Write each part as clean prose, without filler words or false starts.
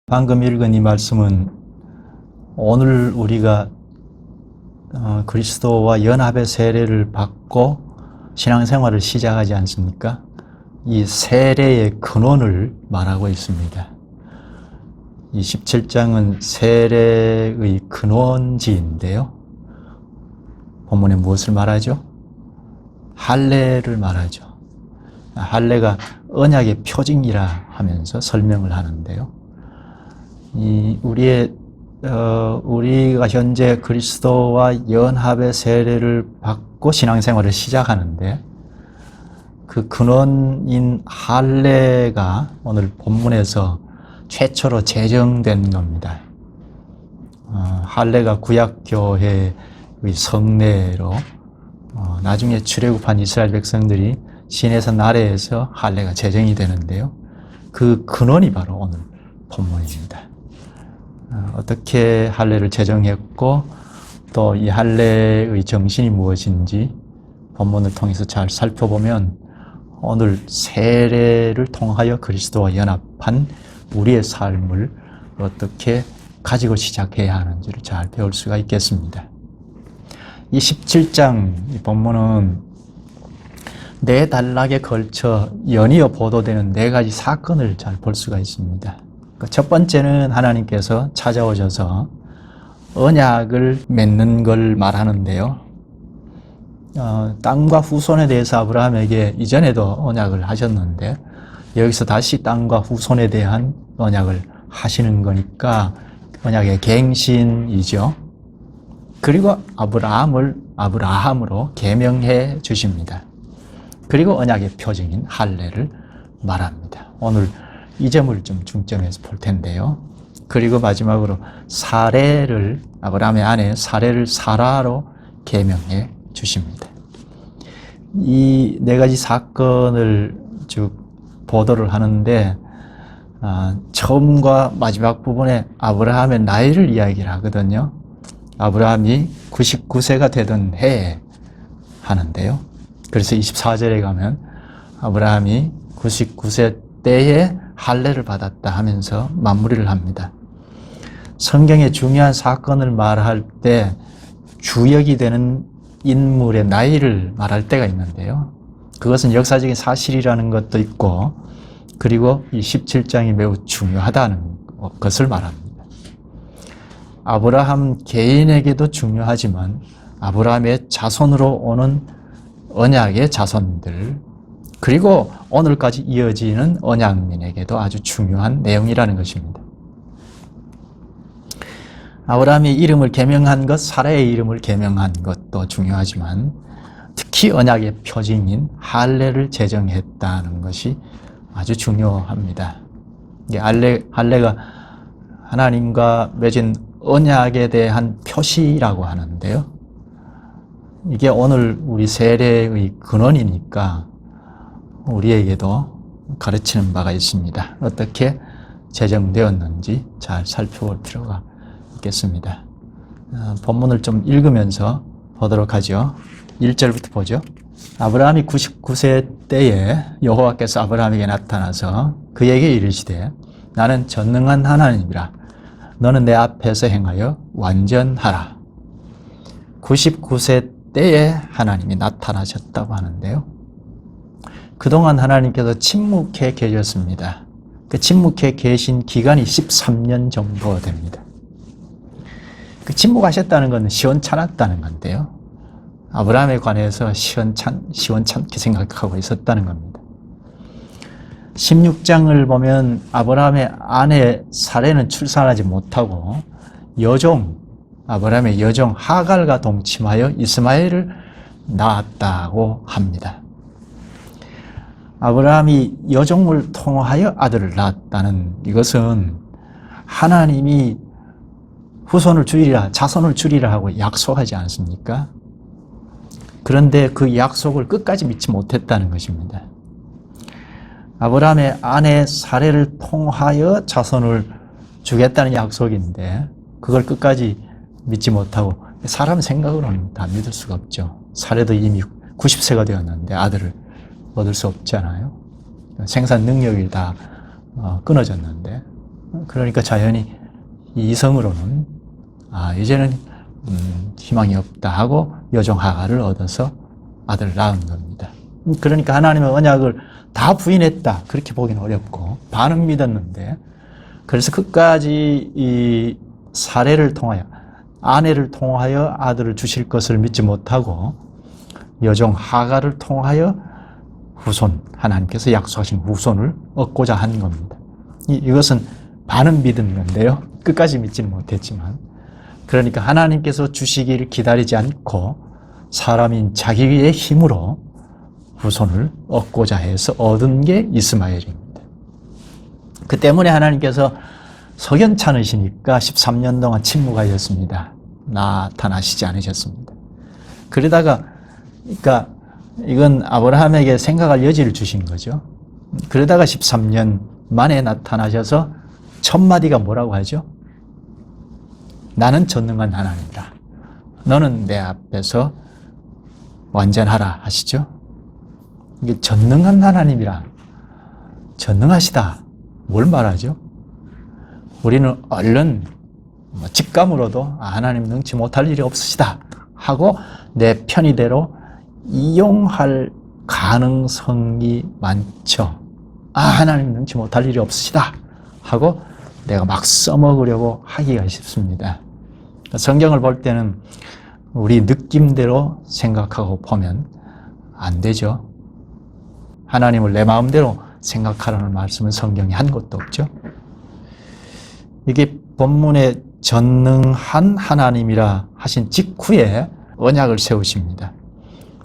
방금 읽은 이 말씀은 오늘 우리가 그리스도와 연합의 세례를 받고 신앙생활을 시작하지 않습니까? 이 세례의 근원을 말하고 있습니다. 이 17장은 세례의 근원지인데요. 본문에 무엇을 말하죠? 할례를 말하죠. 할례가 언약의 표징이라 하면서 설명을 하는데요. 우리가 현재 그리스도와 연합의 세례를 받고 신앙생활을 시작하는데 그 근원인 할례가 오늘 본문에서 최초로 제정된 겁니다. 할례가 구약교회의 성례로 나중에 출애굽한 이스라엘 백성들이 시내산 아래에서 할례가 제정이 되는데요. 그 근원이 바로 오늘 본문입니다. 어떻게 할례를 제정했고 또 이 할례의 정신이 무엇인지 본문을 통해서 잘 살펴보면 오늘 세례를 통하여 그리스도와 연합한 우리의 삶을 어떻게 가지고 시작해야 하는지를 잘 배울 수가 있겠습니다. 이 17장 이 본문은 네 단락에 걸쳐 연이어 보도되는 네 가지 사건을 잘 볼 수가 있습니다. 첫 번째는 하나님께서 찾아오셔서 언약을 맺는 걸 말하는데요. 땅과 후손에 대해서 아브라함에게 이전에도 언약을 하셨는데 여기서 다시 땅과 후손에 대한 언약을 하시는 거니까 언약의 갱신이죠. 그리고 아브라함으로 계명해 주십니다. 그리고 언약의 표징인 할례를 말합니다. 오늘 이 점을 좀 중점해서 볼 텐데요. 그리고 마지막으로 사례를 아브라함의 아내 사례를 사라로 계명해 주십니다. 이 네 가지 사건을 쭉 보도를 하는데 처음과 마지막 부분에 아브라함의 나이를 이야기를 하거든요. 아브라함이 99세가 되던 해에 하는데요. 그래서 24절에 가면 아브라함이 99세 때에 할례를 받았다 하면서 마무리를 합니다. 성경의 중요한 사건을 말할 때 주역이 되는 인물의 나이를 말할 때가 있는데요. 그것은 역사적인 사실이라는 것도 있고 그리고 이 17장이 매우 중요하다는 것을 말합니다. 아브라함 개인에게도 중요하지만 아브라함의 자손으로 오는 언약의 자손들 그리고 오늘까지 이어지는 언약민에게도 아주 중요한 내용이라는 것입니다. 아브라함의 이름을 계명한 것, 사라의 이름을 계명한 것도 중요하지만 특히 언약의 표징인 할례를 제정했다는 것이 아주 중요합니다. 할례가 하나님과 맺은 언약에 대한 표시라고 하는데요. 이게 오늘 우리 세례의 근원이니까 우리에게도 가르치는 바가 있습니다. 어떻게 제정되었는지 잘 살펴볼 필요가 있겠습니다. 본문을 좀 읽으면서 보도록 하죠. 1절부터 보죠. 아브라함이 99세 때에 여호와께서 아브라함에게 나타나서 그에게 이르시되 나는 전능한 하나님이라 너는 내 앞에서 행하여 완전하라. 99세 때에 하나님이 나타나셨다고 하는데요. 그동안 하나님께서 침묵해 계셨습니다. 그 침묵해 계신 기간이 13년 정도 됩니다. 그 침묵하셨다는 것은 시원찮았다는 건데요. 아브라함에 관해서 시원찮게 생각하고 있었다는 겁니다. 16장을 보면 아브라함의 아내 사레는 출산하지 못하고 아브라함의 여종 하갈과 동침하여 이스마엘을 낳았다고 합니다. 아브라함이 여종을 통하여 아들을 낳았다는 이것은 하나님이 후손을 주리라, 자손을 주리라 하고 약속하지 않습니까? 그런데 그 약속을 끝까지 믿지 못했다는 것입니다. 아브라함의 아내 사레를 통하여 자손을 주겠다는 약속인데 그걸 끝까지 믿지 못하고 사람 생각으로는 다 믿을 수가 없죠. 사레도 이미 90세가 되었는데 아들을 얻을 수 없잖아요. 생산 능력이 다 끊어졌는데 그러니까 자연히 이성으로는 이제는 희망이 없다 하고 여종하가를 얻어서 아들을 낳은 겁니다. 그러니까 하나님의 언약을 다 부인했다 그렇게 보기는 어렵고 반은 믿었는데, 그래서 끝까지 이 사례를 통하여 아내를 통하여 아들을 주실 것을 믿지 못하고 여종 하가를 통하여 후손, 하나님께서 약속하신 후손을 얻고자 한 겁니다. 이것은 반은 믿은 건데요, 끝까지 믿지는 못했지만, 그러니까 하나님께서 주시기를 기다리지 않고 사람인 자기의 힘으로 후손을 얻고자 해서 얻은 게 이스마엘입니다. 그 때문에 하나님께서 석연찮으시니까 13년 동안 침묵하였습니다. 나타나시지 않으셨습니다. 그러다가, 그러니까 이건 아브라함에게 생각할 여지를 주신 거죠. 그러다가 13년 만에 나타나셔서 첫 마디가 뭐라고 하죠? 나는 전능한 하나님이다. 너는 내 앞에서 완전하라 하시죠. 이게 전능한 하나님이라, 전능하시다, 뭘 말하죠? 우리는 얼른 직감으로도 하나님 능치 못할 일이 없으시다 하고 내 편의대로 이용할 가능성이 많죠. 하나님 능치 못할 일이 없으시다 하고 내가 막 써먹으려고 하기가 쉽습니다. 성경을 볼 때는 우리 느낌대로 생각하고 보면 안 되죠. 하나님을 내 마음대로 생각하라는 말씀은 성경에 한 곳도 없죠. 이게 본문에 전능한 하나님이라 하신 직후에 언약을 세우십니다.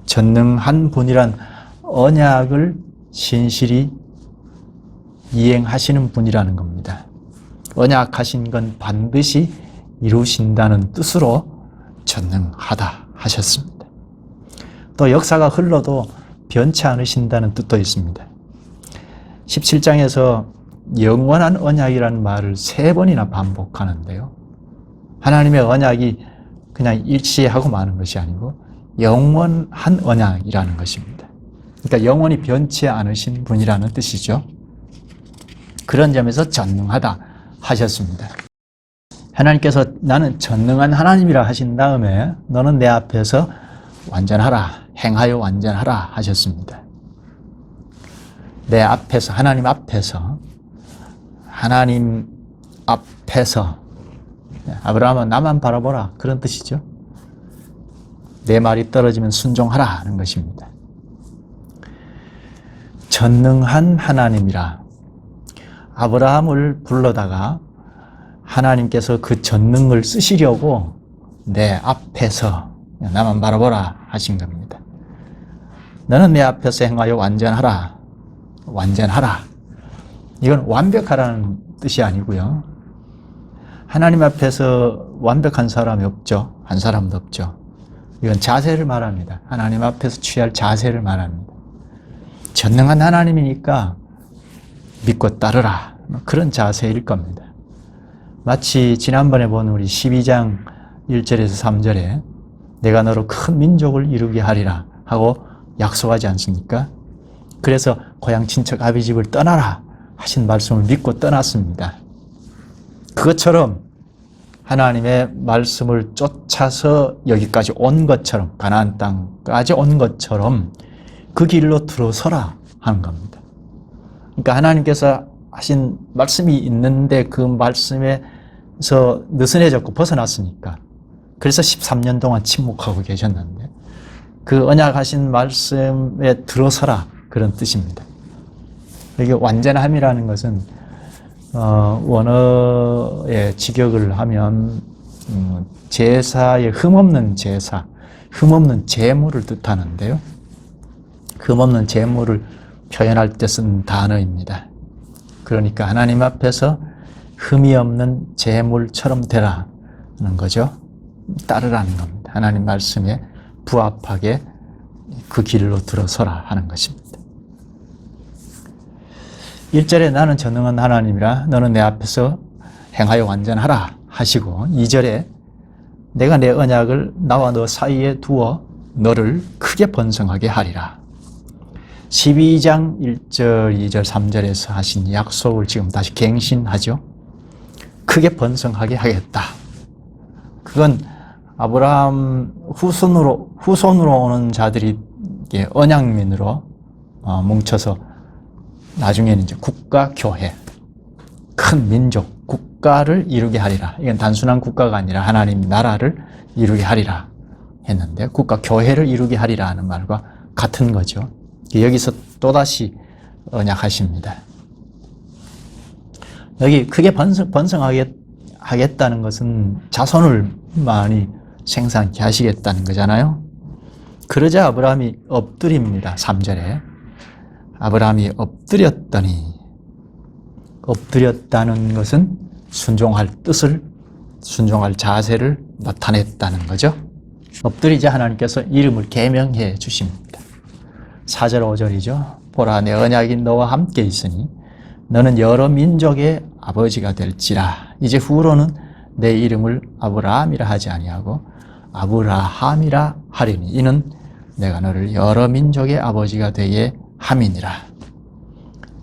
전능한 분이란 언약을 신실히 이행하시는 분이라는 겁니다. 언약하신 건 반드시 이루신다는 뜻으로 전능하다 하셨습니다. 또 역사가 흘러도 변치 않으신다는 뜻도 있습니다. 17장에서 영원한 언약이라는 말을 3번이나 반복하는데요. 하나님의 언약이 그냥 일시하고 마는 것이 아니고 영원한 언약이라는 것입니다. 그러니까 영원히 변치 않으신 분이라는 뜻이죠. 그런 점에서 전능하다 하셨습니다. 하나님께서 나는 전능한 하나님이라 하신 다음에 너는 내 앞에서 완전하라, 행하여 완전하라 하셨습니다. 내 앞에서, 하나님 앞에서 아브라함은 나만 바라보라, 그런 뜻이죠. 내 말이 떨어지면 순종하라 하는 것입니다. 전능한 하나님이라 아브라함을 불러다가 하나님께서 그 전능을 쓰시려고 내 앞에서 나만 바라보라 하신 겁니다. 너는 내 앞에서 행하여 완전하라. 완전하라. 이건 완벽하라는 뜻이 아니고요. 하나님 앞에서 완벽한 사람이 없죠. 한 사람도 없죠. 이건 자세를 말합니다. 하나님 앞에서 취할 자세를 말합니다. 전능한 하나님이니까 믿고 따르라, 그런 자세일 겁니다. 마치 지난번에 본 우리 12장 1절에서 3절에 내가 너로 큰 민족을 이루게 하리라 하고 약속하지 않습니까? 그래서 고향 친척 아비 집을 떠나라 하신 말씀을 믿고 떠났습니다. 그것처럼 하나님의 말씀을 쫓아서 여기까지 온 것처럼, 가나안 땅까지 온 것처럼 그 길로 들어서라 하는 겁니다. 그러니까 하나님께서 하신 말씀이 있는데 그 말씀에서 느슨해졌고 벗어났으니까, 그래서 13년 동안 침묵하고 계셨는데 그 언약하신 말씀에 들어서라, 그런 뜻입니다. 이게 완전함이라는 것은 원어의 직역을 하면 제사의 흠없는 제사, 흠없는 제물을 뜻하는데요. 흠없는 제물을 표현할 때 쓴 단어입니다. 그러니까 하나님 앞에서 흠이 없는 제물처럼 되라는 거죠. 따르라는 겁니다. 하나님 말씀에 부합하게 그 길로 들어서라 하는 것입니다. 1절에 나는 전능한 하나님이라 너는 내 앞에서 행하여 완전하라 하시고, 2절에 내가 내 언약을 나와 너 사이에 두어 너를 크게 번성하게 하리라. 12장 1절, 2절, 3절에서 하신 약속을 지금 다시 갱신하죠. 크게 번성하게 하겠다. 그건 아브라함 후손으로 오는 자들이 언약민으로 뭉쳐서 나중에는 이제 국가, 교회, 큰 민족, 국가를 이루게 하리라. 이건 단순한 국가가 아니라 하나님 나라를 이루게 하리라 했는데 국가, 교회를 이루게 하리라 하는 말과 같은 거죠. 여기서 또다시 언약하십니다. 여기 크게 번성하겠다는 것은 자손을 많이 생산케 하시겠다는 거잖아요. 그러자 아브라함이 엎드립니다. 3절에 아브라함이 엎드렸다는 것은 순종할 뜻을, 순종할 자세를 나타냈다는 거죠. 엎드리자 하나님께서 이름을 계명해 주십니다. 4절 5절이죠. 보라 내 언약이 너와 함께 있으니 너는 여러 민족의 아버지가 될지라. 이제 후로는 내 이름을 아브라함이라 하지 아니하고 아브라함이라 하리니 이는 내가 너를 여러 민족의 아버지가 되게 함이니라.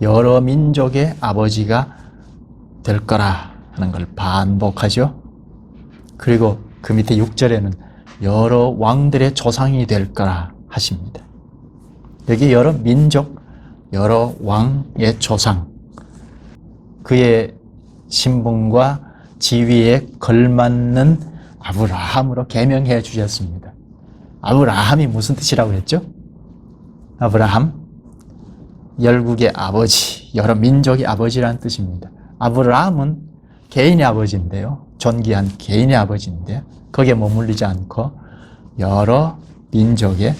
여러 민족의 아버지가 될 거라 하는 걸 반복하죠. 그리고 그 밑에 6절에는 여러 왕들의 조상이 될 거라 하십니다. 여기 여러 민족, 여러 왕의 조상, 그의 신분과 지위에 걸맞는 아브라함으로 계명해 주셨습니다. 아브라함이 무슨 뜻이라고 했죠? 아브라함, 열국의 아버지, 여러 민족의 아버지라는 뜻입니다. 아브라함은 개인의 아버지인데요. 존귀한 개인의 아버지인데 거기에 머물리지 않고 여러 민족의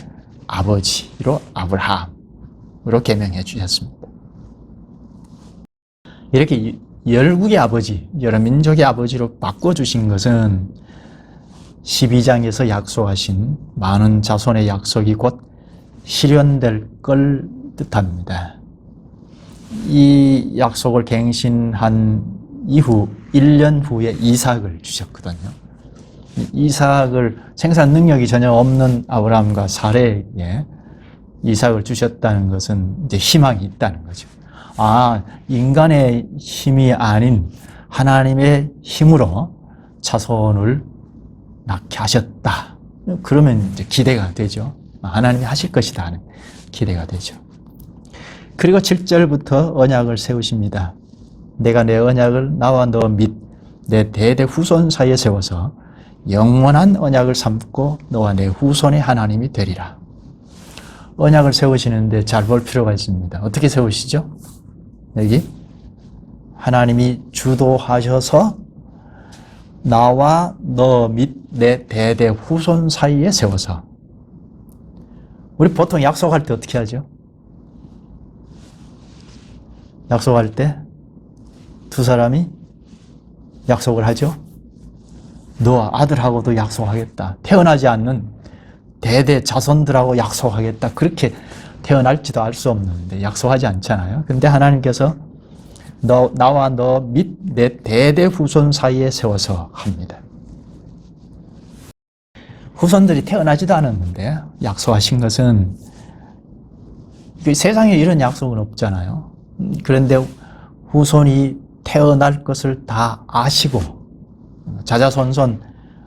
아버지로 아브라함으로 계명해 주셨습니다. 이렇게 열국의 아버지, 여러 민족의 아버지로 바꿔주신 것은 12장에서 약속하신 많은 자손의 약속이 곧 실현될 걸 뜻합니다. 이 약속을 갱신한 이후 1년 후에 이삭을 주셨거든요. 이삭을 생산 능력이 전혀 없는 아브라함과 사레에게 이삭을 주셨다는 것은 이제 희망이 있다는 거죠. 아, 인간의 힘이 아닌 하나님의 힘으로 자손을 낳게 하셨다. 그러면 이제 기대가 되죠. 하나님이 하실 것이다 하는 기대가 되죠. 그리고 7절부터 언약을 세우십니다. 내가 내 언약을 나와 너 및 내 대대 후손 사이에 세워서 영원한 언약을 삼고 너와 내 후손의 하나님이 되리라. 언약을 세우시는데 잘 볼 필요가 있습니다. 어떻게 세우시죠? 여기 하나님이 주도하셔서 나와 너 및 내 대대 후손 사이에 세워서. 우리 보통 약속할 때 어떻게 하죠? 약속할 때 두 사람이 약속을 하죠. 너와 아들하고도 약속하겠다. 태어나지 않는 대대 자손들하고 약속하겠다. 그렇게 태어날지도 알 수 없는데 약속하지 않잖아요. 그런데 하나님께서 나와 너 및 내 대대 후손 사이에 세워서 합니다. 후손들이 태어나지도 않았는데 약속하신 것은 세상에 이런 약속은 없잖아요. 그런데 후손이 태어날 것을 다 아시고 자자손손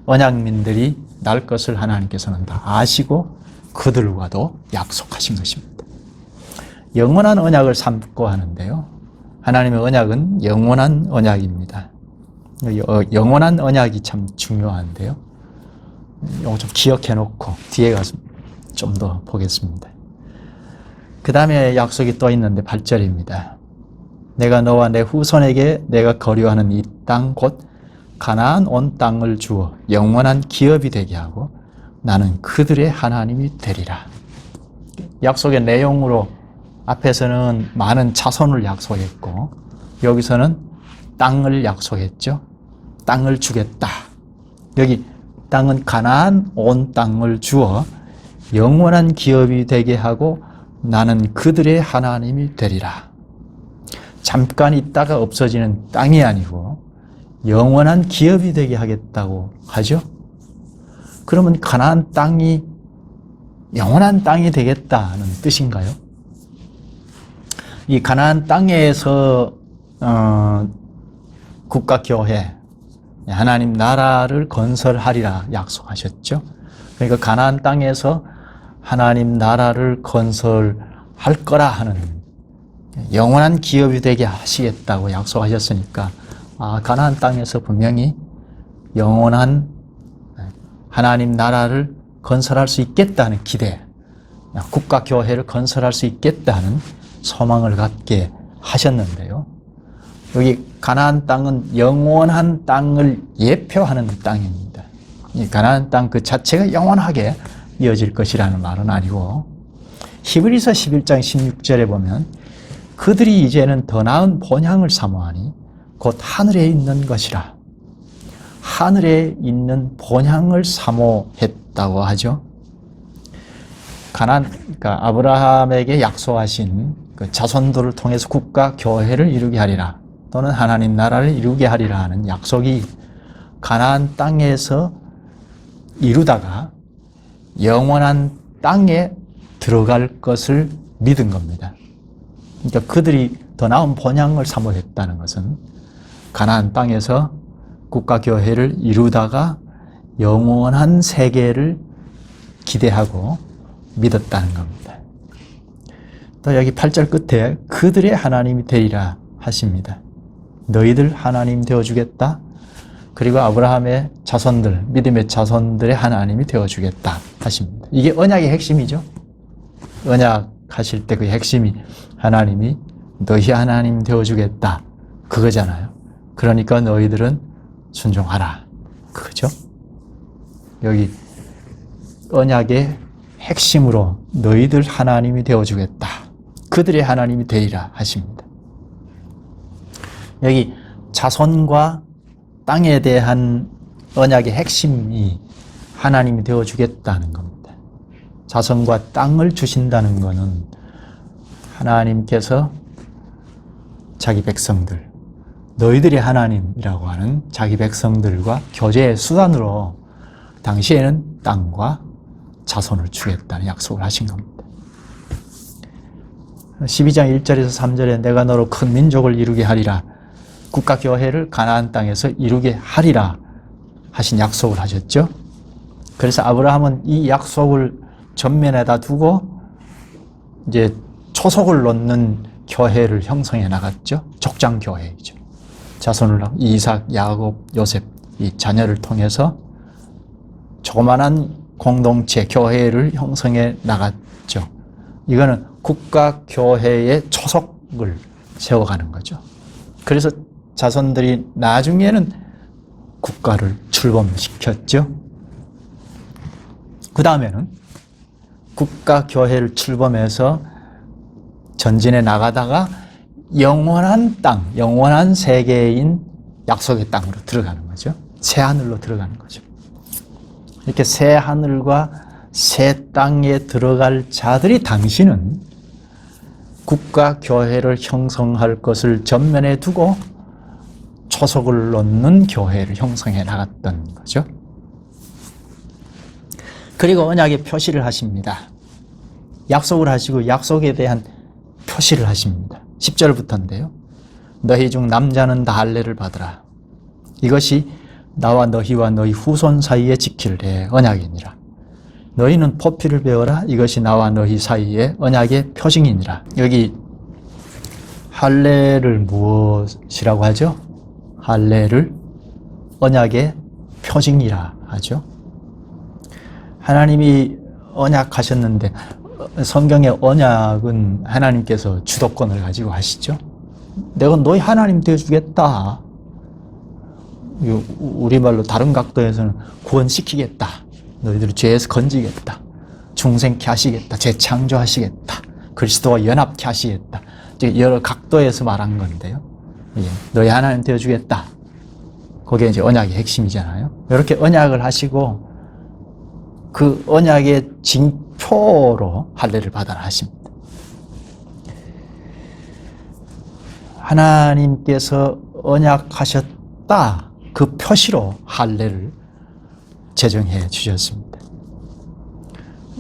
언약민들이 날 것을 하나님께서는 다 아시고 그들과도 약속하신 것입니다. 영원한 언약을 삼고 하는데요. 하나님의 언약은 영원한 언약입니다. 영원한 언약이 참 중요한데요. 이거 좀 기억해 놓고 뒤에 가서 좀 더 보겠습니다. 그 다음에 약속이 또 있는데 8절입니다. 내가 너와 내 후손에게 내가 거류하는 이 땅 곧 가나안 온 땅을 주어 영원한 기업이 되게 하고 나는 그들의 하나님이 되리라. 약속의 내용으로 앞에서는 많은 자손을 약속했고 여기서는 땅을 약속했죠. 땅을 주겠다. 여기 땅은 가나안 온 땅을 주어 영원한 기업이 되게 하고 나는 그들의 하나님이 되리라. 잠깐 있다가 없어지는 땅이 아니고 영원한 기업이 되게 하겠다고 하죠. 그러면 가나안 땅이 영원한 땅이 되겠다는 뜻인가요? 이 가나안 땅에서 국가교회, 하나님 나라를 건설하리라 약속하셨죠. 그러니까 가나안 땅에서 하나님 나라를 건설할 거라 하는 영원한 기업이 되게 하시겠다고 약속하셨으니까 가나안 땅에서 분명히 영원한 하나님 나라를 건설할 수 있겠다는 기대, 국가교회를 건설할 수 있겠다는 소망을 갖게 하셨는데요. 여기 가나안 땅은 영원한 땅을 예표하는 땅입니다. 이 가나안 땅 그 자체가 영원하게 이어질 것이라는 말은 아니고, 히브리서 11장 16절에 보면 그들이 이제는 더 나은 본향을 사모하니 곧 하늘에 있는 것이라. 하늘에 있는 본향을 사모했다고 하죠. 그러니까 아브라함에게 약속하신 그 자손들을 통해서 국가 교회를 이루게 하리라, 또는 하나님 나라를 이루게 하리라 하는 약속이 가나안 땅에서 이루다가 영원한 땅에 들어갈 것을 믿은 겁니다. 그러니까 그들이 더 나은 본향을 사모했다는 것은 가나안 땅에서 국가교회를 이루다가 영원한 세계를 기대하고 믿었다는 겁니다. 또 여기 8절 끝에 그들의 하나님이 되리라 하십니다. 너희들 하나님 되어주겠다. 그리고 아브라함의 자손들, 믿음의 자손들의 하나님이 되어주겠다 하십니다. 이게 언약의 핵심이죠. 언약 하실 때 그 핵심이 하나님이 너희 하나님 되어주겠다 그거잖아요. 그러니까 너희들은 순종하라 그거죠. 여기 언약의 핵심으로 너희들 하나님이 되어주겠다, 그들의 하나님이 되리라 하십니다. 여기 자손과 땅에 대한 언약의 핵심이 하나님이 되어주겠다는 겁니다. 자손과 땅을 주신다는 것은 하나님께서 자기 백성들, 너희들이 하나님이라고 하는 자기 백성들과 교제의 수단으로 당시에는 땅과 자손을 주겠다는 약속을 하신 겁니다. 12장 1절에서 3절에 내가 너로 큰 민족을 이루게 하리라, 국가교회를 가나안 땅에서 이루게 하리라 하신 약속을 하셨죠. 그래서 아브라함은 이 약속을 전면에다 두고 이제 초석을 놓는 교회를 형성해 나갔죠. 족장교회이죠. 자손을 이삭, 야곱, 요셉 이 자녀를 통해서 조그만한 공동체, 교회를 형성해 나갔죠. 이거는 국가교회의 초석을 세워가는 거죠. 그래서 자손들이 나중에는 국가를 출범시켰죠. 그 다음에는 국가교회를 출범해서 전진해 나가다가 영원한 땅, 영원한 세계인 약속의 땅으로 들어가는 거죠. 새 하늘로 들어가는 거죠. 이렇게 새 하늘과 새 땅에 들어갈 자들이 당시는 국가교회를 형성할 것을 전면에 두고 초석을 놓는 교회를 형성해 나갔던 거죠. 그리고 언약의 표시를 하십니다. 약속을 하시고 약속에 대한 표시를 하십니다. 10절부터인데요. 너희 중 남자는 다 할례를 받으라. 이것이 나와 너희와 너희 후손 사이에 지킬래 언약이니라. 너희는 포피를 배워라. 이것이 나와 너희 사이에 언약의 표징이니라. 여기 할례를 무엇이라고 하죠? 할례를 언약의 표징이라 하죠. 하나님이 언약하셨는데 성경의 언약은 하나님께서 주도권을 가지고 하시죠. 내가 너희 하나님 되어주겠다. 우리말로 다른 각도에서는 구원시키겠다. 너희들을 죄에서 건지겠다. 중생케 하시겠다. 재창조하시겠다. 그리스도와 연합케 하시겠다. 여러 각도에서 말한 건데요. 너희 하나님 되어주겠다. 그게 이제 언약의 핵심이잖아요. 이렇게 언약을 하시고 그 언약의 징표로 할례를 받아라 하십니다. 하나님께서 언약하셨다. 그 표시로 할례를 제정해 주셨습니다.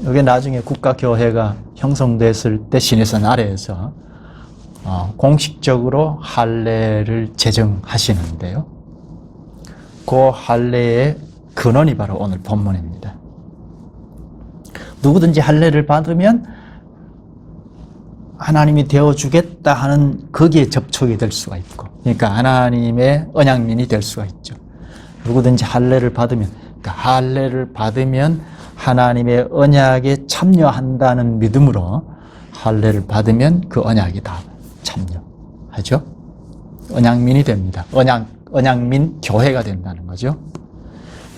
여기 나중에 국가교회가 형성됐을 때 시내산 아래에서 공식적으로 할례를 제정하시는데요. 그 할례의 근원이 바로 오늘 본문입니다. 누구든지 할례를 받으면 하나님이 되어주겠다 하는 거기에 접촉이 될 수가 있고, 그러니까 하나님의 언약민이 될 수가 있죠. 누구든지 할례를 받으면, 그러니까 할례를 받으면 하나님의 언약에 참여한다는 믿음으로 할례를 받으면 그 언약이 다 참여하죠. 언약민이 됩니다. 언약민 교회가 된다는 거죠.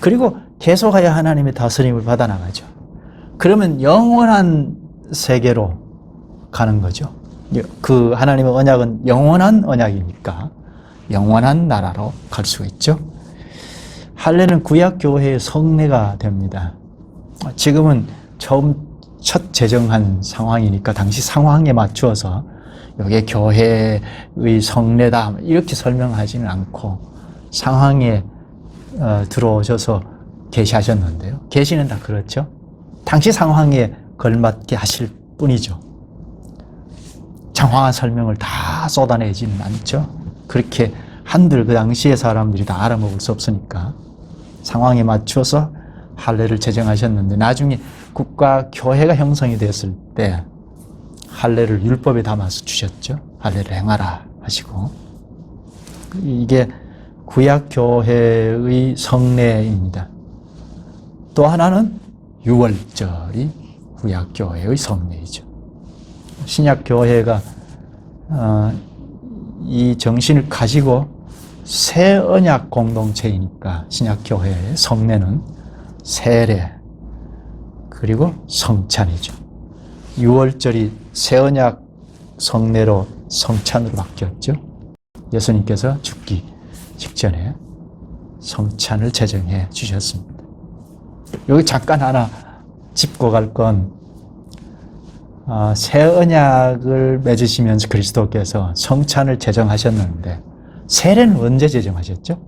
그리고 계속하여 하나님의 다스림을 받아나가죠. 그러면 영원한 세계로 가는 거죠. 그 하나님의 언약은 영원한 언약이니까 영원한 나라로 갈 수가 있죠. 할례는 구약 교회의 성례가 됩니다. 지금은 첫 제정한 상황이니까 당시 상황에 맞추어서 이게 교회의 성례다 이렇게 설명하지는 않고 상황에 들어오셔서 계시하셨는데요. 계시는 다 그렇죠. 당시 상황에 걸맞게 하실 뿐이죠. 장황한 설명을 다 쏟아내지는 않죠. 그렇게 한들 그 당시의 사람들이 다 알아먹을 수 없으니까 상황에 맞춰서 할례를 제정하셨는데, 나중에 국가 교회가 형성이 됐을 때 할례를 율법에 담아서 주셨죠. 할례를 행하라 하시고. 이게 구약 교회의 성례입니다. 또 하나는 유월절이 구약 교회의 성례이죠. 신약 교회가 이 정신을 가지고 새 언약 공동체이니까 신약 교회의 성례는 세례 그리고 성찬이죠. 유월절이 새 언약 성례로 성찬으로 바뀌었죠. 예수님께서 죽기 직전에 성찬을 제정해 주셨습니다. 여기 잠깐 하나 짚고 갈 건, 새 언약을 맺으시면서 그리스도께서 성찬을 제정하셨는데 세례는 언제 제정하셨죠?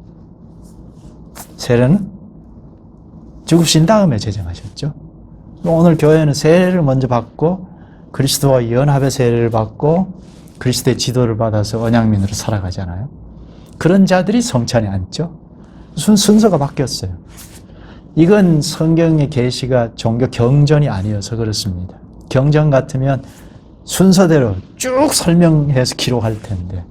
세례는 죽으신 다음에 제정하셨죠. 오늘 교회는 세례를 먼저 받고 그리스도와 연합의 세례를 받고 그리스도의 지도를 받아서 언약민으로 살아가잖아요. 그런 자들이 성찬에 앉죠. 순서가 바뀌었어요. 이건 성경의 계시가 종교 경전이 아니어서 그렇습니다. 경전 같으면 순서대로 쭉 설명해서 기록할 텐데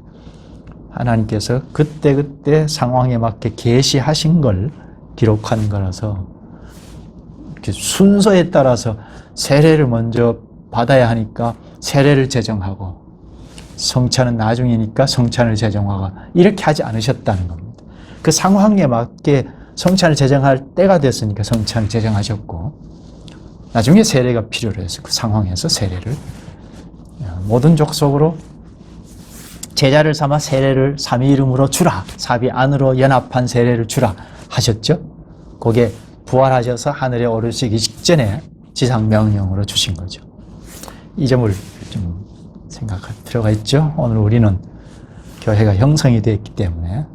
하나님께서 그때그때 상황에 맞게 계시하신 걸 기록한 거라서 이렇게 순서에 따라서 세례를 먼저 받아야 하니까 세례를 제정하고 성찬은 나중이니까 성찬을 제정하고 이렇게 하지 않으셨다는 겁니다. 그 상황에 맞게 성찬을 제정할 때가 됐으니까 성찬을 제정하셨고 나중에 세례가 필요로 해서 그 상황에서 세례를 모든 족속으로 제자를 삼아 세례를 삼위 이름으로 주라, 사비 안으로 연합한 세례를 주라 하셨죠. 그게 부활하셔서 하늘에 오르시기 직전에 지상 명령으로 주신 거죠. 이 점을 좀 생각 들어가 있죠. 오늘 우리는 교회가 형성이 되었기 때문에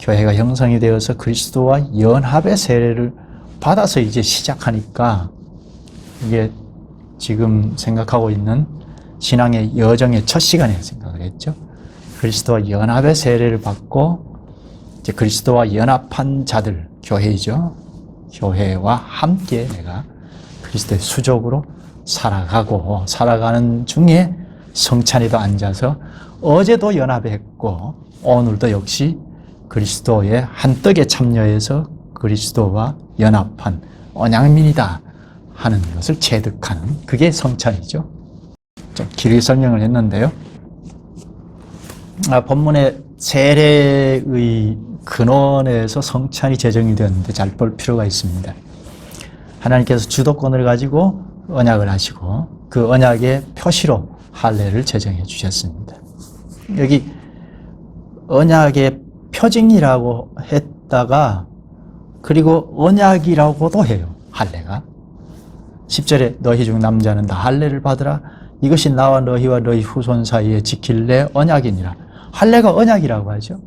교회가 형성이 되어서 그리스도와 연합의 세례를 받아서 이제 시작하니까 이게 지금 생각하고 있는 신앙의 여정의 첫 시간에 생각을 했죠. 그리스도와 연합의 세례를 받고 이제 그리스도와 연합한 자들, 교회이죠. 교회와 함께 내가 그리스도의 수족으로 살아가는 중에 성찬에도 앉아서 어제도 연합했고 오늘도 역시 그리스도의 한떡에 참여해서 그리스도와 연합한 언약민이다 하는 것을 체득하는 그게 성찬이죠. 좀 길게 설명을 했는데요. 본문의 세례의 근원에서 성찬이 제정이 되었는데 잘 볼 필요가 있습니다. 하나님께서 주도권을 가지고 언약을 하시고 그 언약의 표시로 할례를 제정해 주셨습니다. 여기 언약의 표징이라고 했다가 그리고 언약이라고도 해요. 할례가 10절에 너희 중 남자는 다 할례를 받으라. 이것이 나와 너희와 너희 후손 사이에 지킬래 언약이니라. 할례가 언약이라고 하죠.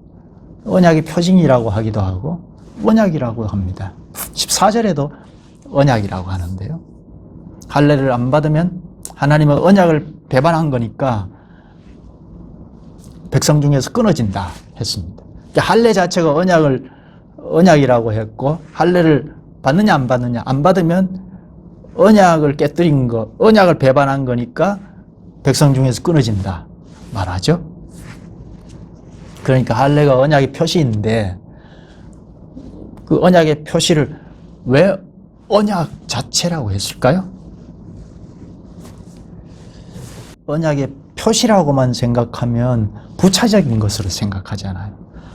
언약의 표징이라고 하기도 하고 언약이라고 합니다. 14절에도 언약이라고 하는데요. 할례를 안 받으면 하나님은 언약을 배반한 거니까 백성 중에서 끊어진다 했습니다. 할례 자체가 언약이라고 했고, 할례를 받느냐 안 받느냐, 안 받으면 언약을 깨뜨린 거, 언약을 배반한 거니까 백성 중에서 끊어진다 말하죠. 그러니까 할례가 언약의 표시인데, 그 언약의 표시를 왜 언약 자체라고 했을까요? 언약의 표시라고만 생각하면 부차적인 것으로 생각하잖아요.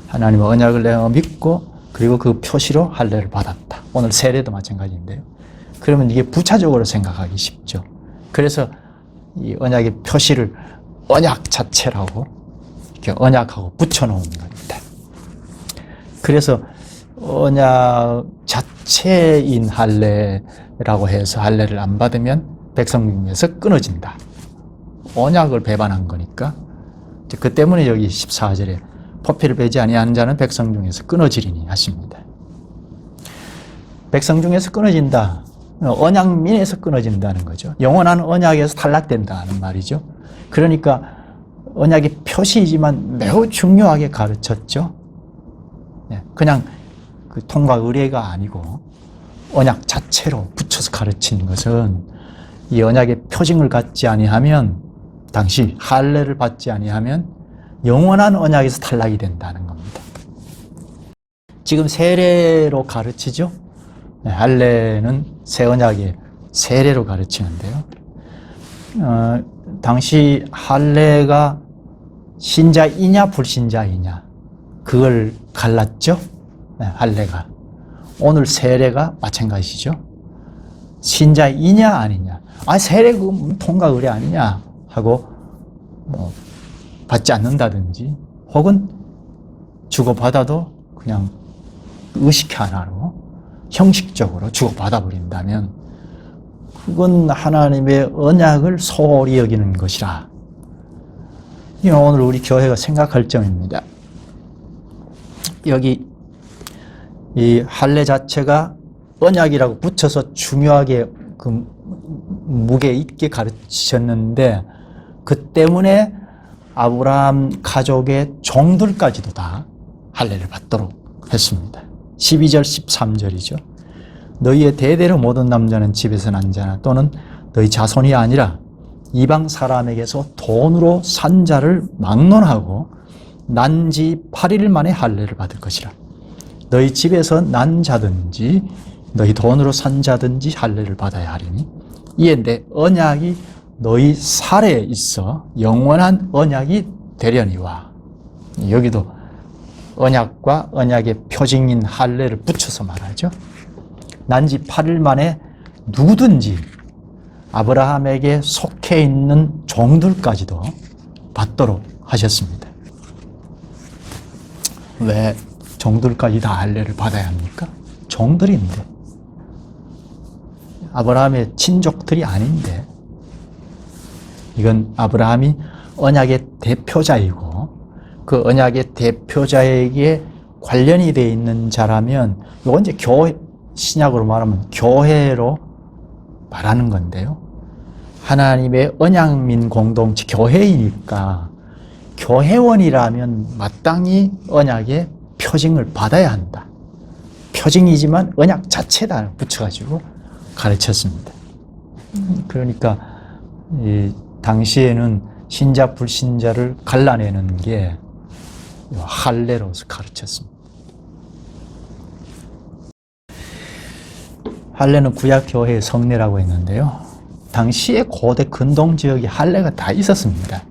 하나님의 언약을 내가 믿고 그리고 그 표시로 할례를 받았다. 오늘 세례도 마찬가지인데요. 그러면 이게 부차적으로 생각하기 쉽죠. 그래서 이 언약의 표시를 언약 자체라고 이렇게 언약하고 붙여놓은 겁니다. 그래서 언약 자체인 할례라고 해서 할례를 안 받으면 백성 중에서 끊어진다. 언약을 배반한 거니까. 그 때문에 여기 14절에 포피를 베지 아니하는 자는 백성 중에서 끊어지리니 하십니다. 백성 중에서 끊어진다. 언약민에서 끊어진다는 거죠. 영원한 언약에서 탈락된다는 말이죠. 그러니까 언약의 표시이지만 매우 중요하게 가르쳤죠. 그냥 그 통과 의례가 아니고 언약 자체로 붙여서 가르친 것은 이 언약의 표징을 갖지 아니하면, 당시 할례를 받지 아니하면 영원한 언약에서 탈락이 된다는 겁니다. 지금 세례로 가르치죠. 할례는 새 언약의 세례로 가르치는데요. 당시 할례가 신자이냐 불신자이냐 그걸 갈랐죠. 할례가. 오늘 세례가 마찬가지죠. 신자이냐 아니냐. 세례 그 통과 의례 아니냐 하고 받지 않는다든지, 혹은 주고받아도 그냥 의식 하나로 형식적으로 주고받아 버린다면 그건 하나님의 언약을 소홀히 여기는 것이라. 이건 오늘 우리 교회가 생각할 점입니다. 여기 이 할례 자체가 언약이라고 붙여서 중요하게 그 무게 있게 가르치셨는데, 그 때문에 아브라함 가족의 종들까지도 다 할례를 받도록 했습니다. 12절 13절이죠. 너희의 대대로 모든 남자는 집에서 난 자나 또는 너희 자손이 아니라 이방 사람에게서 돈으로 산 자를 막론하고 난 지 8일 만에 할례를 받을 것이라. 너희 집에서 난 자든지 너희 돈으로 산 자든지 할례를 받아야 하리니 이에 내 언약이 너희 살에 있어 영원한 언약이 되려니와. 여기도 언약과 언약의 표징인 할례를 붙여서 말하죠. 난 지 8일 만에 누구든지 아브라함에게 속해 있는 종들까지도 받도록 하셨습니다. 왜 종들까지 다 할례를 받아야 합니까? 종들인데, 아브라함의 친족들이 아닌데, 이건 아브라함이 언약의 대표자이고 그 언약의 대표자에게 관련이 되어 있는 자라면, 이건 이제 교회, 신약으로 말하면 교회로 말하는 건데요. 하나님의 언약민 공동체 교회이니까 교회원이라면 마땅히 언약의 표징을 받아야 한다. 표징이지만 언약 자체다 붙여가지고 가르쳤습니다. 그러니까 이 당시에는 신자 불신자를 갈라내는 게 할례로서 가르쳤습니다. 할례는 구약 교회의 성례라고 했는데요. 당시에 고대 근동 지역에 할례가 다 있었습니다.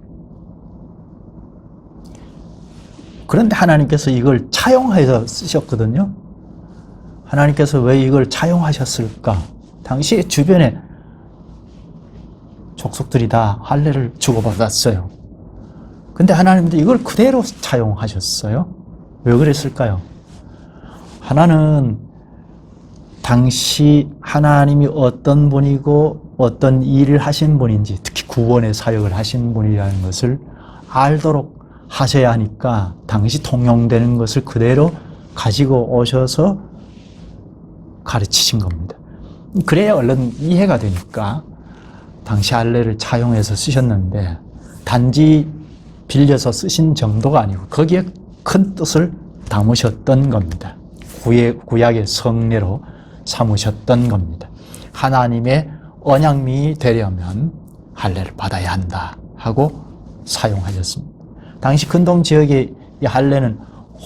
그런데 하나님께서 이걸 차용해서 쓰셨거든요. 하나님께서 왜 이걸 차용하셨을까? 당시에 주변에 족속들이 다 할례를 주고받았어요. 근데 하나님도 이걸 그대로 차용하셨어요. 왜 그랬을까요? 하나는 당시 하나님이 어떤 분이고 어떤 일을 하신 분인지, 특히 구원의 사역을 하신 분이라는 것을 알도록 하셔야 하니까 당시 통용되는 것을 그대로 가지고 오셔서 가르치신 겁니다. 그래야 얼른 이해가 되니까 당시 할례를 차용해서 쓰셨는데, 단지 빌려서 쓰신 정도가 아니고 거기에 큰 뜻을 담으셨던 겁니다. 구약의 성례로 삼으셨던 겁니다. 하나님의 언약민이 되려면 할례를 받아야 한다 하고 사용하셨습니다. 당시 근동 지역의 이 할례는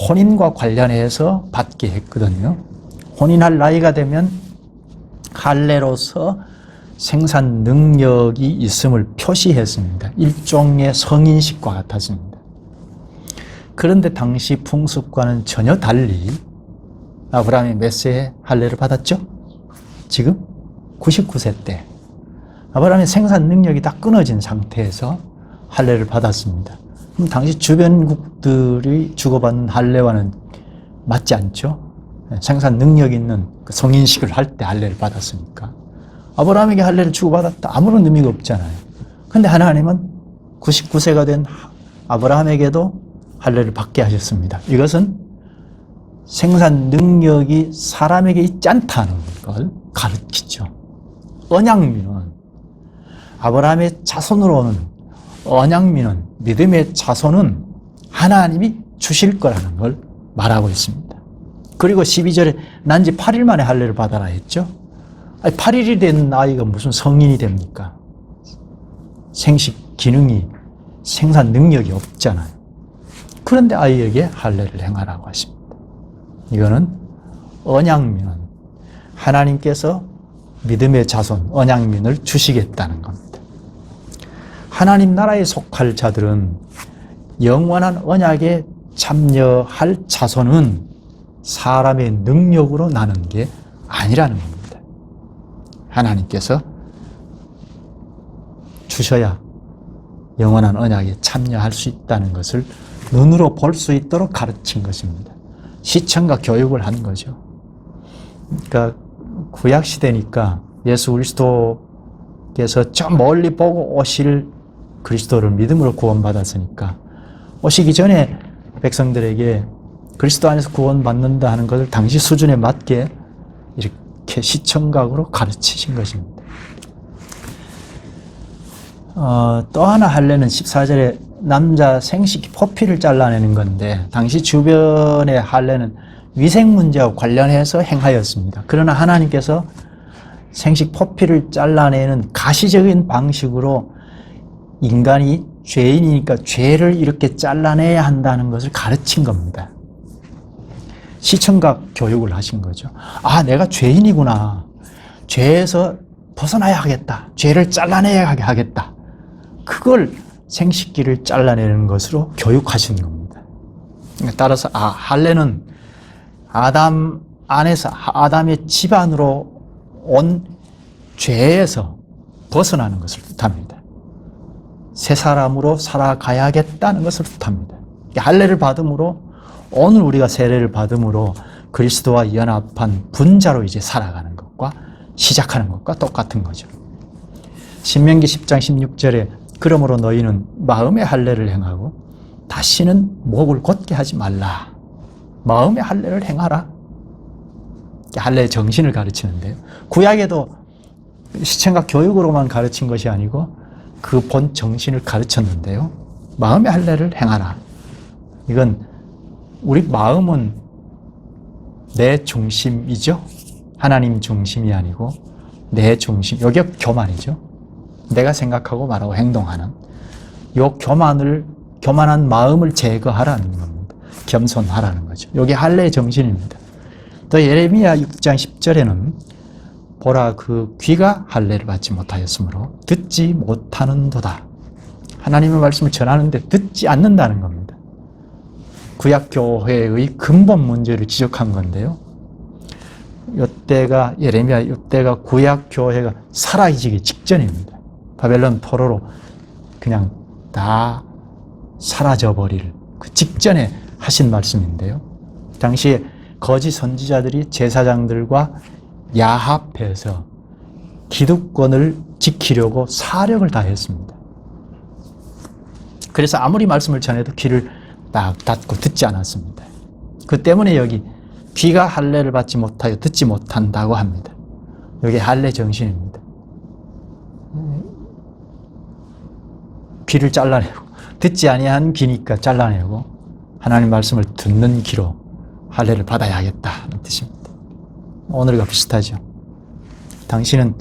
혼인과 관련해서 받게 했거든요. 혼인할 나이가 되면 할례로서 생산 능력이 있음을 표시했습니다. 일종의 성인식과 같았습니다. 그런데 당시 풍습과는 전혀 달리 아브라함이 몇 세에 할례를 받았죠? 지금 99세 때 아브라함의 생산 능력이 다 끊어진 상태에서 할례를 받았습니다. 그럼 당시 주변국들이 주고받는 할례와는 맞지 않죠? 생산 능력 있는 그 성인식을 할 때 할례를 받았으니까 아브라함에게 할례를 주고받았다 아무런 의미가 없잖아요. 그런데 하나님은 99세가 된 아브라함에게도 할례를 받게 하셨습니다. 이것은 생산 능력이 사람에게 있지 않다는 걸 가르치죠. 언약민은 아브라함의 자손으로 오는 언약민은 믿음의 자손은 하나님이 주실 거라는 걸 말하고 있습니다. 그리고 12절에 난지 8일 만에 할례를 받아라 했죠. 아니, 8일이 된 아이가 무슨 성인이 됩니까? 생식 기능이 생산 능력이 없잖아요. 그런데 아이에게 할례를 행하라고 하십니다. 이거는 언약민은 하나님께서 믿음의 자손 언약민을 주시겠다는 겁니다. 하나님 나라에 속할 자들은 영원한 언약에 참여할 자손은 사람의 능력으로 나는 게 아니라는 겁니다. 하나님께서 주셔야 영원한 언약에 참여할 수 있다는 것을 눈으로 볼 수 있도록 가르친 것입니다. 시청과 교육을 한 거죠. 그러니까 구약 시대니까 예수 그리스도께서 저 멀리 보고 오실 그리스도를 믿음으로 구원받았으니까 오시기 전에 백성들에게 그리스도 안에서 구원받는다 하는 것을 당시 수준에 맞게 이렇게 시청각으로 가르치신 것입니다. 또 하나 할례는 14절에 남자 생식 포피를 잘라내는 건데 당시 주변의 할례는 위생 문제와 관련해서 행하였습니다. 그러나 하나님께서 생식 포피를 잘라내는 가시적인 방식으로 인간이 죄인이니까 죄를 이렇게 잘라내야 한다는 것을 가르친 겁니다. 시청각 교육을 하신 거죠. 아, 내가 죄인이구나. 죄에서 벗어나야 하겠다. 죄를 잘라내야 하겠다. 그걸 생식기를 잘라내는 것으로 교육하신 겁니다. 따라서 할례는 아담 안에서 아담의 집안으로 온 죄에서 벗어나는 것을 뜻합니다. 새 사람으로 살아가야겠다는 것을 뜻합니다. 할례를 받음으로 오늘 우리가 세례를 받음으로 그리스도와 연합한 분자로 이제 살아가는 것과 시작하는 것과 똑같은 거죠. 신명기 10장 16절에 그러므로 너희는 마음의 할례를 행하고 다시는 목을 곧게 하지 말라. 마음의 할례를 행하라. 할례의 정신을 가르치는데요. 구약에도 시청각 교육으로만 가르친 것이 아니고 그 본 정신을 가르쳤는데요. 마음의 할례를 행하라. 이건 우리 마음은 내 중심이죠. 하나님 중심이 아니고 내 중심. 이게 교만이죠. 내가 생각하고 말하고 행동하는 이 교만한 마음을 제거하라는 겁니다. 겸손하라는 거죠. 이게 할례의 정신입니다. 또 예레미야 6장 10절에는 보라 그 귀가 할례를 받지 못하였으므로 듣지 못하는도다. 하나님의 말씀을 전하는데 듣지 않는다는 겁니다. 구약교회의 근본 문제를 지적한 건데요. 이때가 예레미야 이때가 구약교회가 사라지기 직전입니다. 바벨론 포로로 그냥 다 사라져버릴 그 직전에 하신 말씀인데요. 당시에 거짓 선지자들이 제사장들과 야합해서 기득권을 지키려고 사력을 다했습니다. 그래서 아무리 말씀을 전해도 귀를 딱 닫고 듣지 않았습니다. 그 때문에 여기 귀가 할례를 받지 못하여 듣지 못한다고 합니다. 여기 할례 정신입니다. 귀를 잘라내고 듣지 아니한 귀니까 잘라내고 하나님 말씀을 듣는 귀로 할례를 받아야겠다는 뜻입니다. 오늘과 비슷하죠. 당신은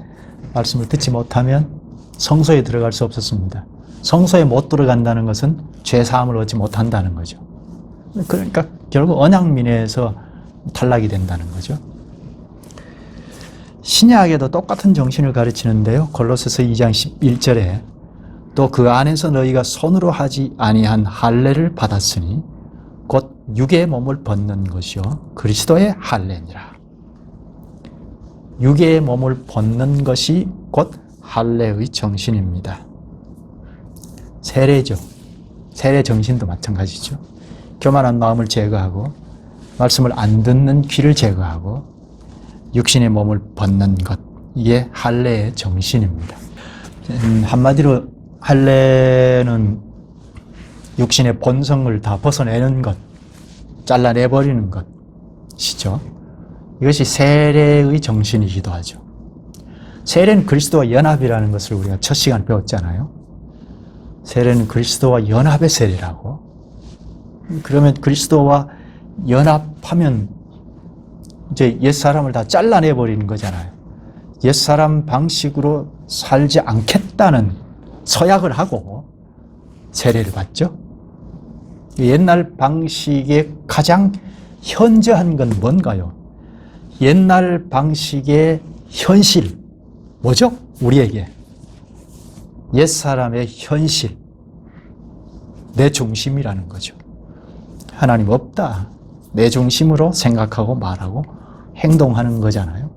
말씀을 듣지 못하면 성소에 들어갈 수 없었습니다. 성소에 못 들어간다는 것은 죄사함을 얻지 못한다는 거죠. 그러니까 결국 언약민회에서 탈락이 된다는 거죠. 신약에도 똑같은 정신을 가르치는데요. 골로새서 2장 11절에 또 그 안에서 너희가 손으로 하지 아니한 할례를 받았으니 곧 육의 몸을 벗는 것이요 그리스도의 할례니라. 육의 몸을 벗는 것이 곧 할례의 정신입니다. 세례죠. 세례 정신도 마찬가지죠. 교만한 마음을 제거하고 말씀을 안 듣는 귀를 제거하고 육신의 몸을 벗는 것, 이게 할례의 정신입니다. 한마디로 할례는 육신의 본성을 다 벗어내는 것, 잘라내버리는 것이죠. 이것이 세례의 정신이기도 하죠. 세례는 그리스도와 연합이라는 것을 우리가 첫 시간에 배웠잖아요. 세례는 그리스도와 연합의 세례라고. 그러면 그리스도와 연합하면 이제 옛사람을 다 잘라내버리는 거잖아요. 옛사람 방식으로 살지 않겠다는 서약을 하고 세례를 받죠. 옛날 방식의 가장 현저한 건 뭔가요? 옛날 방식의 현실, 뭐죠? 우리에게 옛사람의 현실, 내 중심이라는 거죠. 하나님 없다, 내 중심으로 생각하고 말하고 행동하는 거잖아요.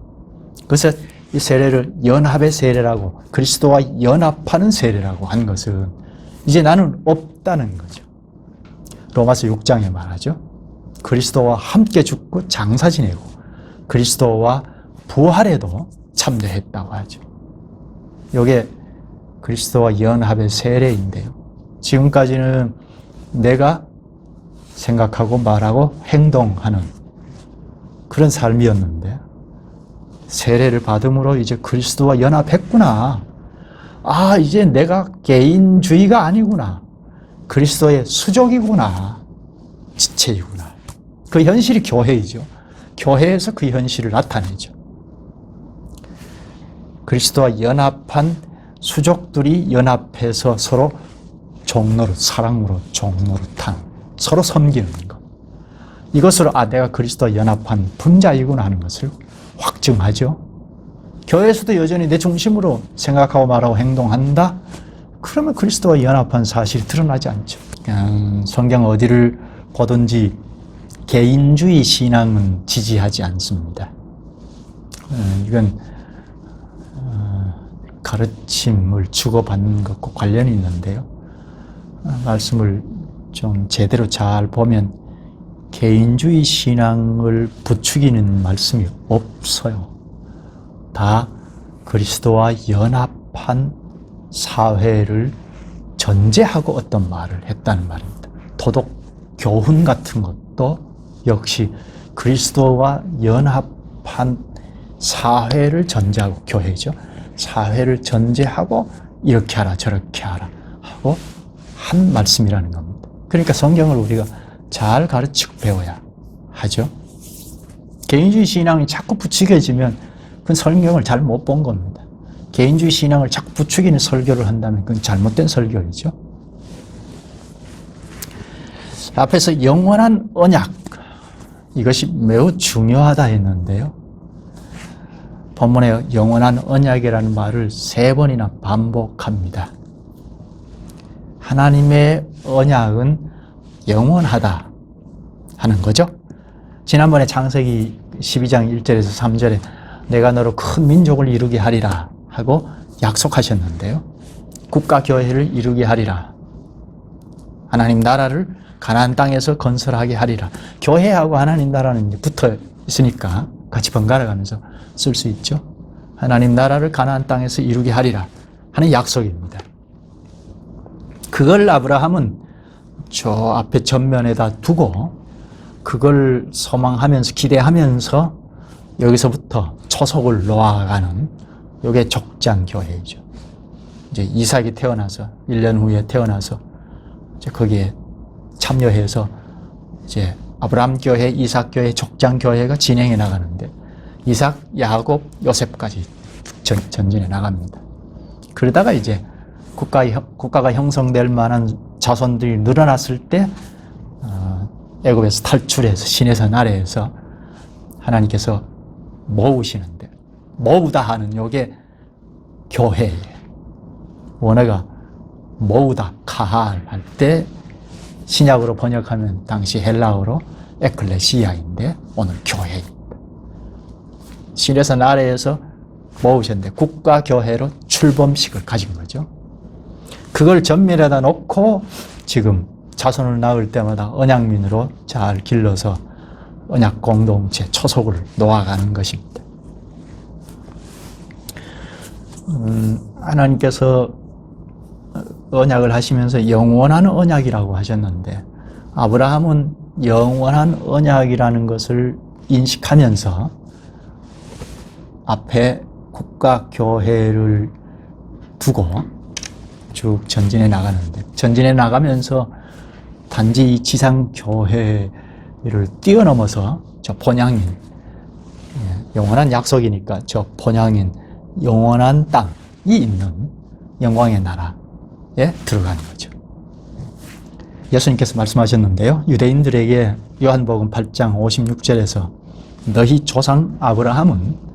그래서 이 세례를 연합의 세례라고, 그리스도와 연합하는 세례라고 한 것은 이제 나는 없다는 거죠. 로마서 6장에 말하죠. 그리스도와 함께 죽고 장사 지내고 그리스도와 부활에도 참여했다고 하죠. 이게 그리스도와 연합의 세례인데요. 지금까지는 내가 생각하고 말하고 행동하는 그런 삶이었는데 세례를 받음으로 이제 그리스도와 연합했구나. 아, 이제 내가 개인주의가 아니구나. 그리스도의 수족이구나. 지체이구나. 그 현실이 교회이죠. 교회에서 그 현실을 나타내죠. 그리스도와 연합한 수족들이 연합해서 서로 종노릇, 사랑으로 종노릇한, 서로 섬기는 것. 이것으로 내가 그리스도와 연합한 분자이구나 하는 것을 확증하죠. 교회에서도 여전히 내 중심으로 생각하고 말하고 행동한다? 그러면 그리스도와 연합한 사실이 드러나지 않죠. 그냥 성경 어디를 보든지 개인주의 신앙은 지지하지 않습니다. 이건 가르침을 주고받는 것과 관련이 있는데요. 말씀을 좀 제대로 잘 보면 개인주의 신앙을 부추기는 말씀이 없어요. 다 그리스도와 연합한 사회를 전제하고 어떤 말을 했다는 말입니다. 도덕 교훈 같은 것도 역시 그리스도와 연합한 사회를 전제하고, 교회죠. 사회를 전제하고 이렇게 하라 저렇게 하라 하고 한 말씀이라는 겁니다. 그러니까 성경을 우리가 잘 가르치고 배워야 하죠. 개인주의 신앙이 자꾸 부추겨지면 그건 성경을 잘 못 본 겁니다. 개인주의 신앙을 자꾸 부추기는 설교를 한다면 그건 잘못된 설교이죠. 앞에서 영원한 언약, 이것이 매우 중요하다 했는데요. 본문에 영원한 언약이라는 말을 3번이나 반복합니다. 하나님의 언약은 영원하다 하는 거죠. 지난번에 창세기 12장 1절에서 3절에 내가 너로 큰 민족을 이루게 하리라 하고 약속하셨는데요. 국가교회를 이루게 하리라. 하나님 나라를 가나안 땅에서 건설하게 하리라. 교회하고 하나님 나라는 붙어 있으니까 같이 번갈아 가면서 쓸 수 있죠. 하나님 나라를 가나안 땅에서 이루게 하리라 하는 약속입니다. 그걸 아브라함은 저 앞에 전면에다 두고 그걸 소망하면서 기대하면서 여기서부터 초석을 놓아가는 이게 족장교회이죠. 이제 이삭이 태어나서 1년 후에 태어나서 이제 거기에 참여해서 이제 아브라함 교회, 이삭 교회, 족장 교회가 진행해 나가는데 이삭, 야곱, 요셉까지 전진해 나갑니다. 그러다가 이제 국가가 형성될 만한 자손들이 늘어났을 때 애굽에서 탈출해서 시내산 아래에서 하나님께서 모으시는데, 모으다 하는 요게 교회예요. 원어가 모으다, 카할 할 때 신약으로 번역하면 당시 헬라어로 에클레시아인데 오늘 교회입니다. 시내산 아래에서 모으셨는데 국가교회로 출범식을 가진 거죠. 그걸 전면에다 놓고 지금 자손을 낳을 때마다 언약민으로 잘 길러서 언약 공동체 초석을 놓아가는 것입니다. 하나님께서 언약을 하시면서 영원한 언약이라고 하셨는데 아브라함은 영원한 언약이라는 것을 인식하면서 앞에 국가교회를 두고 쭉 전진해 나가는데, 전진해 나가면서 단지 이 지상교회를 뛰어넘어서 저 본향인, 영원한 약속이니까 저 본향인 영원한 땅이 있는 영광의 나라에 들어가는 거죠. 예수님께서 말씀하셨는데요. 유대인들에게 요한복음 8장 56절에서 너희 조상 아브라함은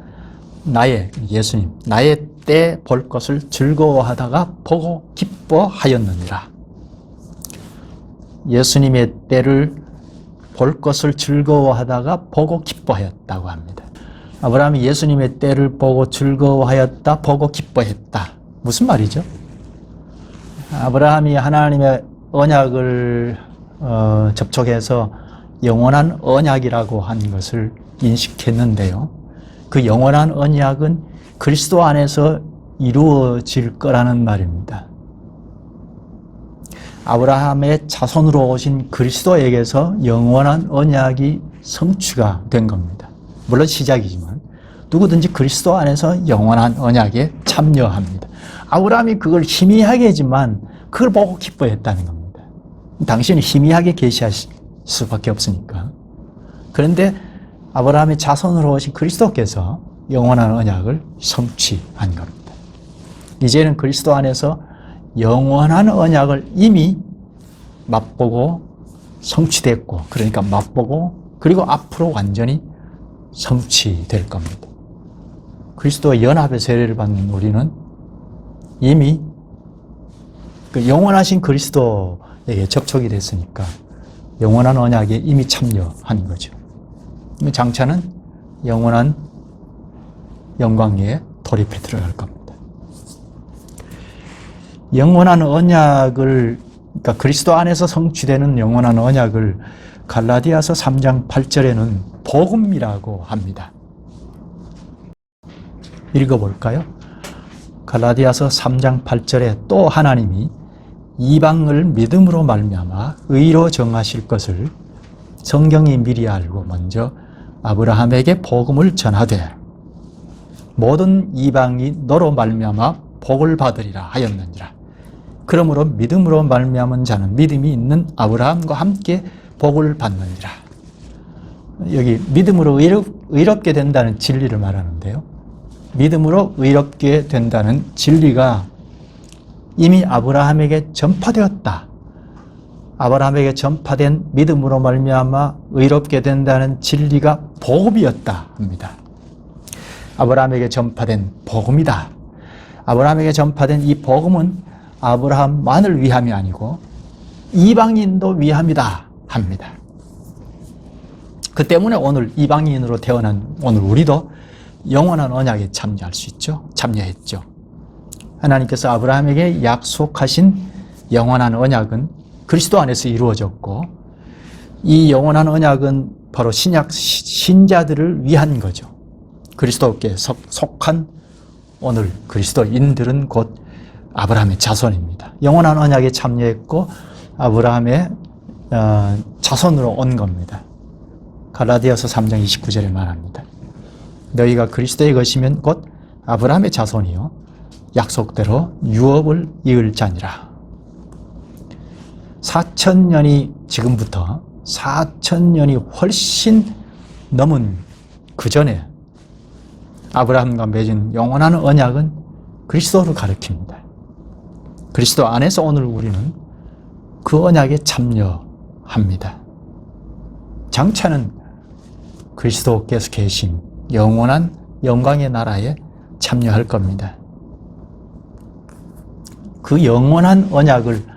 예수님, 나의 때 볼 것을 즐거워하다가 보고 기뻐하였느니라. 예수님의 때를 볼 것을 즐거워하다가 보고 기뻐하였다고 합니다. 아브라함이 예수님의 때를 보고 즐거워하였다, 보고 기뻐했다. 무슨 말이죠? 아브라함이 하나님의 언약을 접촉해서 영원한 언약이라고 한 것을 인식했는데요. 그 영원한 언약은 그리스도 안에서 이루어질 거라는 말입니다. 아브라함의 자손으로 오신 그리스도에게서 영원한 언약이 성취가 된 겁니다. 물론 시작이지만 누구든지 그리스도 안에서 영원한 언약에 참여합니다. 아브라함이 그걸 희미하게 했지만 그걸 보고 기뻐했다는 겁니다. 당신은 희미하게 계시하실 수밖에 없으니까. 그런데 아브라함의 자손으로 오신 그리스도께서 영원한 언약을 성취한 겁니다. 이제는 그리스도 안에서 영원한 언약을 이미 맛보고 성취됐고, 그러니까 맛보고 그리고 앞으로 완전히 성취될 겁니다. 그리스도와 연합의 세례를 받는 우리는 이미 그 영원하신 그리스도에게 접촉이 됐으니까 영원한 언약에 이미 참여한 거죠. 장차는 영원한 영광에 돌입해 들어갈 겁니다. 영원한 언약을, 그러니까 그리스도 안에서 성취되는 영원한 언약을 갈라디아서 3장 8절에는 복음이라고 합니다. 읽어볼까요? 갈라디아서 3장 8절에 또 하나님이 이방을 믿음으로 말미암아 의로 정하실 것을 성경이 미리 알고 먼저 아브라함에게 복음을 전하되 모든 이방이 너로 말미암아 복을 받으리라 하였느니라. 그러므로 믿음으로 말미암은 자는 믿음이 있는 아브라함과 함께 복을 받느니라. 여기 믿음으로 의롭게 된다는 진리를 말하는데요. 믿음으로 의롭게 된다는 진리가 이미 아브라함에게 전파되었다. 아브라함에게 전파된 믿음으로 말미암아 의롭게 된다는 진리가 복음이었다 합니다. 아브라함에게 전파된 복음이다. 아브라함에게 전파된 이 복음은 아브라함만을 위함이 아니고 이방인도 위함이다 합니다. 그 때문에 오늘 이방인으로 태어난 오늘 우리도 영원한 언약에 참여할 수 있죠. 참여했죠. 하나님께서 아브라함에게 약속하신 영원한 언약은 그리스도 안에서 이루어졌고, 이 영원한 언약은 바로 신자들을 위한 거죠. 그리스도께 속한 오늘 그리스도인들은 곧 아브라함의 자손입니다. 영원한 언약에 참여했고 아브라함의 자손으로 온 겁니다. 갈라디아서 3장 29절에 말합니다. 너희가 그리스도의 것이면 곧 아브라함의 자손이요 약속대로 유업을 이을 자니라. 4,000년이 지금부터 4,000년이 훨씬 넘은 그 전에 아브라함과 맺은 영원한 언약은 그리스도를 가리킵니다. 그리스도 안에서 오늘 우리는 그 언약에 참여합니다. 장차는 그리스도께서 계신 영원한 영광의 나라에 참여할 겁니다. 그 영원한 언약을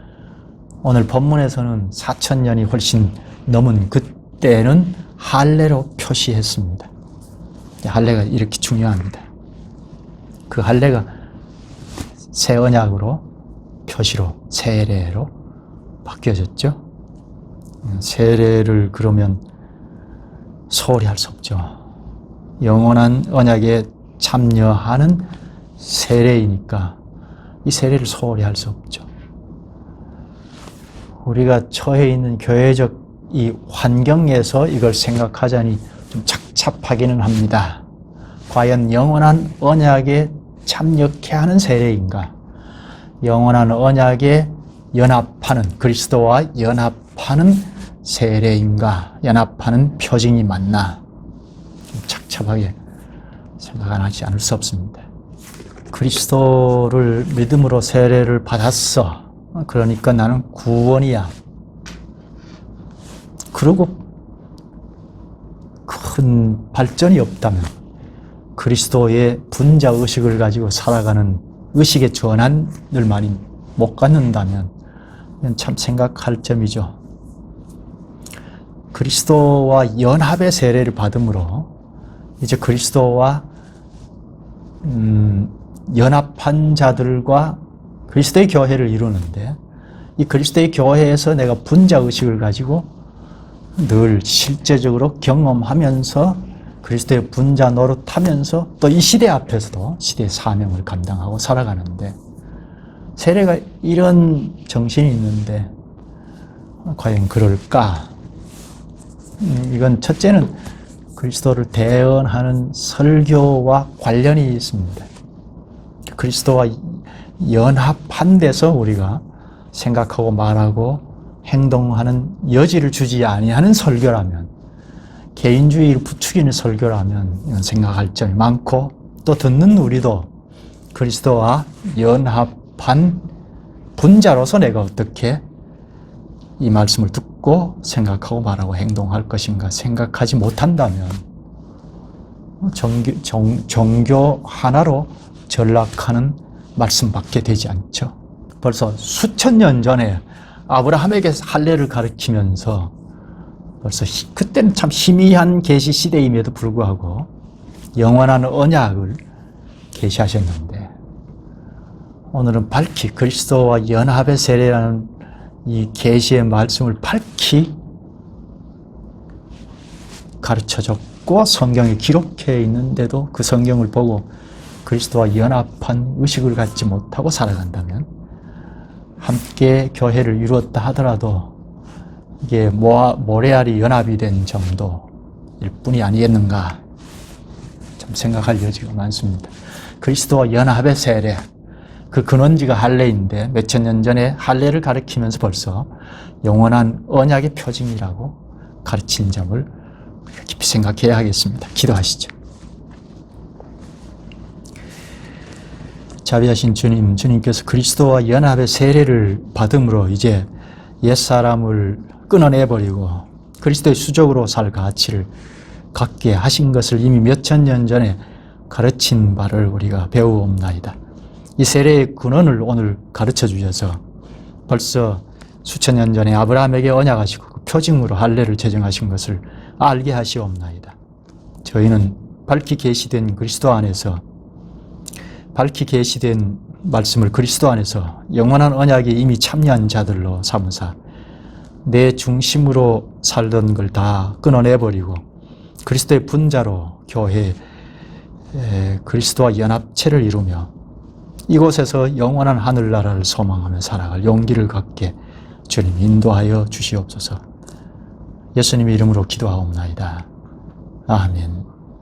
오늘 본문에서는 4,000년이 훨씬 넘은 그때는 할례로 표시했습니다. 할례가 이렇게 중요합니다. 그 할례가 새 언약으로 표시로 세례로 바뀌어졌죠. 세례를 그러면 소홀히 할 수 없죠. 영원한 언약에 참여하는 세례이니까 이 세례를 소홀히 할 수 없죠. 우리가 처해 있는 교회적 이 환경에서 이걸 생각하자니 좀 착잡하기는 합니다. 과연 영원한 언약에 참여케 하는 세례인가? 영원한 언약에 연합하는, 그리스도와 연합하는 세례인가? 연합하는 표징이 맞나? 좀 착잡하게 생각하지 않을 수 없습니다. 그리스도를 믿음으로 세례를 받았어. 그러니까 나는 구원이야. 그러고 큰 발전이 없다면, 그리스도의 분자 의식을 가지고 살아가는 의식의 전환을 많이 못 갖는다면 이건 참 생각할 점이죠. 그리스도와 연합의 세례를 받음으로 이제 그리스도와 연합한 자들과 그리스도의 교회를 이루는데, 이 그리스도의 교회에서 내가 분자 의식을 가지고 늘 실제적으로 경험하면서 그리스도의 분자 노릇하면서 또 이 시대 앞에서도 시대의 사명을 감당하고 살아가는데, 세례가 이런 정신이 있는데 과연 그럴까? 이건 첫째는 그리스도를 대언하는 설교와 관련이 있습니다. 그리스도와 연합한 데서 우리가 생각하고 말하고 행동하는 여지를 주지 아니하는 설교라면, 개인주의를 부추기는 설교라면 이건 생각할 점이 많고, 또 듣는 우리도 그리스도와 연합한 분자로서 내가 어떻게 이 말씀을 듣고 생각하고 말하고 행동할 것인가 생각하지 못한다면 종교 하나로 전락하는 말씀밖에 되지 않죠. 벌써 수천 년 전에 아브라함에게 할례를 가르치면서 벌써 그때는 참 희미한 계시 시대임에도 불구하고 영원한 언약을 계시하셨는데, 오늘은 밝히 그리스도와 연합의 세례라는 이 계시의 말씀을 밝히 가르쳐줬고 성경에 기록해 있는데도 그 성경을 보고 그리스도와 연합한 의식을 갖지 못하고 살아간다면, 함께 교회를 이루었다 하더라도 이게 모래알이 연합이 된 정도일 뿐이 아니겠는가 참 생각할 여지가 많습니다. 그리스도와 연합의 세례, 그 근원지가 할례인데 몇천 년 전에 할례를 가르치면서 벌써 영원한 언약의 표징이라고 가르친 점을 깊이 생각해야 하겠습니다. 기도하시죠. 자비하신 주님, 주님께서 그리스도와 연합의 세례를 받음으로 이제 옛사람을 끊어내버리고 그리스도의 수족으로 살 가치를 갖게 하신 것을 이미 몇천 년 전에 가르친 바를 우리가 배우옵나이다. 이 세례의 근원을 오늘 가르쳐 주셔서 벌써 수천 년 전에 아브라함에게 언약하시고 그 표징으로 할례를 제정하신 것을 알게 하시옵나이다. 저희는 밝히 계시된 그리스도 안에서, 밝히 계시된 말씀을 그리스도 안에서 영원한 언약에 이미 참여한 자들로 삼으사 내 중심으로 살던 걸 다 끊어내버리고 그리스도의 분자로 교회 그리스도와 연합체를 이루며 이곳에서 영원한 하늘나라를 소망하며 살아갈 용기를 갖게 주님 인도하여 주시옵소서. 예수님의 이름으로 기도하옵나이다. 아멘.